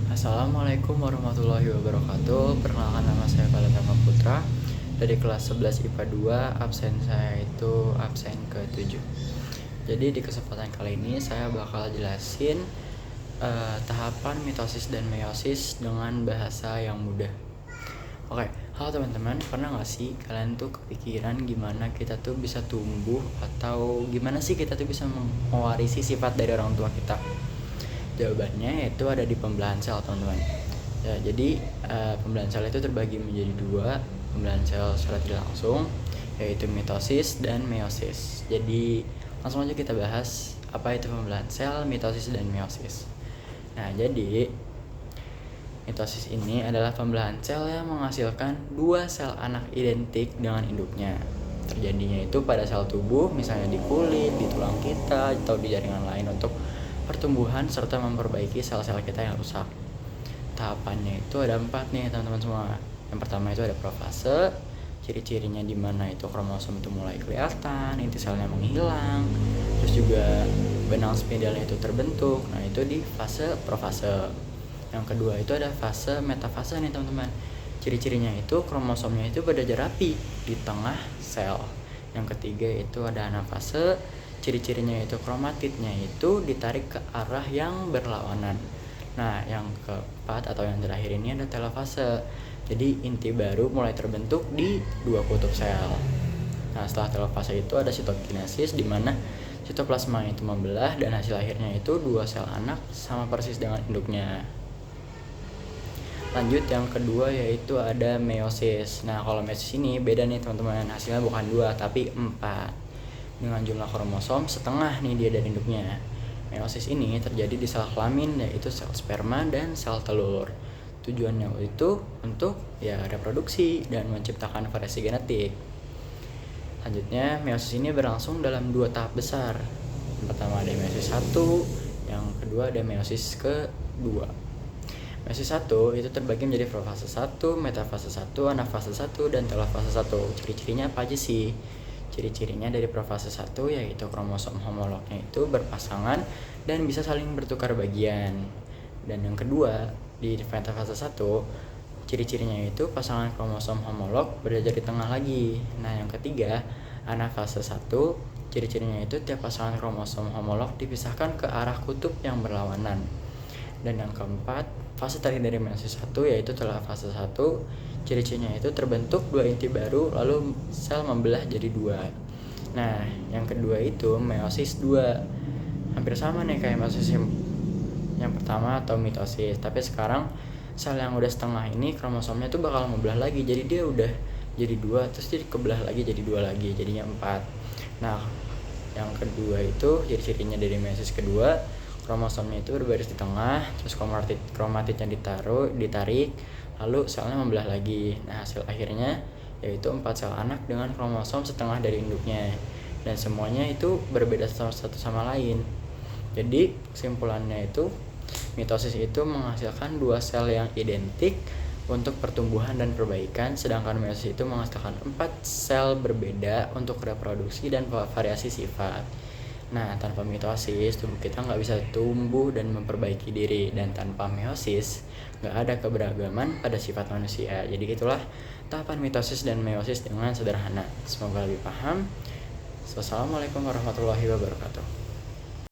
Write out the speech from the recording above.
Assalamualaikum warahmatullahi wabarakatuh. Perkenalkan, nama saya Balatama Putra dari kelas 11 IPA 2. Absen saya itu absen ke-7. Jadi di kesempatan kali ini saya bakal jelasin tahapan mitosis dan meiosis dengan bahasa yang mudah. Oke, halo teman-teman, pernah gak sih kalian tuh kepikiran gimana kita tuh bisa tumbuh, atau gimana sih kita tuh bisa mewarisi sifat dari orang tua kita? Jawabannya yaitu ada di pembelahan sel, teman-teman. Ya, jadi pembelahan sel itu terbagi menjadi dua, pembelahan sel secara tidak langsung, yaitu mitosis dan meiosis. Jadi langsung aja kita bahas apa itu pembelahan sel, mitosis dan meiosis. Nah, jadi mitosis ini adalah pembelahan sel yang menghasilkan dua sel anak identik dengan induknya. Terjadinya itu pada sel tubuh, misalnya di kulit, di tulang kita, atau di jaringan lain untuk pertumbuhan serta memperbaiki sel-sel kita yang rusak. Tahapannya itu ada 4 nih teman-teman semua. Yang pertama itu ada profase, ciri-cirinya di mana itu kromosom itu mulai kelihatan, inti selnya menghilang, terus juga benang spidalnya itu terbentuk. Nah, itu di fase profase. Yang kedua itu ada fase metafase nih teman-teman. Ciri-cirinya itu kromosomnya itu berjajar rapi di tengah sel. Yang ketiga itu ada anafase. Ciri-cirinya itu kromatidnya itu ditarik ke arah yang berlawanan. Nah, yang keempat atau yang terakhir ini ada telofase. Jadi inti baru mulai terbentuk di dua kutub sel. Nah, setelah telofase itu ada sitokinesis, di mana sitoplasma itu membelah dan hasil akhirnya itu dua sel anak sama persis dengan induknya. Lanjut, yang kedua yaitu ada meiosis. Nah, kalau meiosis ini beda nih teman-teman, hasilnya bukan 2 tapi 4 dengan jumlah kromosom setengah nih dia dari induknya. Meiosis ini terjadi di sel kelamin, yaitu sel sperma dan sel telur. Tujuannya itu untuk reproduksi dan menciptakan variasi genetik. Selanjutnya, meiosis ini berlangsung dalam 2 tahap besar. Yang pertama ada meiosis 1, yang kedua ada meiosis kedua. Meiosis 1 itu terbagi menjadi profase 1, metafase 1, anafase 1, dan telofase 1. Ciri-cirinya apa aja sih? Ciri-cirinya dari profase 1 yaitu kromosom homolognya itu berpasangan dan bisa saling bertukar bagian. Dan yang kedua, di metafase 1, ciri-cirinya itu pasangan kromosom homolog berada di tengah lagi. Nah, yang ketiga, anafase 1, ciri-cirinya itu tiap pasangan kromosom homolog dipisahkan ke arah kutub yang berlawanan. Dan yang keempat, fase terakhir dari meiosis 1 yaitu telofase 1, ciri-cirinya itu terbentuk 2 inti baru lalu sel membelah jadi 2. Nah, yang kedua itu meiosis 2. Hampir sama nih kayak meiosis yang pertama atau mitosis, tapi sekarang sel yang udah setengah ini kromosomnya tuh bakal membelah lagi, jadi dia udah jadi 2 terus jadi kebelah lagi jadi 2 lagi, jadinya 4. Nah, yang kedua itu ciri-cirinya dari meiosis kedua, kromosomnya itu berbaris di tengah, terus kromatidnya ditarik, lalu selnya membelah lagi. Nah, hasil akhirnya yaitu 4 sel anak dengan kromosom setengah dari induknya, dan semuanya itu berbeda satu sama lain. Jadi kesimpulannya itu mitosis itu menghasilkan 2 sel yang identik untuk pertumbuhan dan perbaikan, sedangkan meiosis itu menghasilkan 4 sel berbeda untuk reproduksi dan variasi sifat. Nah, tanpa mitosis tubuh kita nggak bisa tumbuh dan memperbaiki diri, dan tanpa meiosis nggak ada keberagaman pada sifat manusia. Jadi itulah tahapan mitosis dan meiosis dengan sederhana. Semoga lebih paham. Wassalamualaikum warahmatullahi wabarakatuh.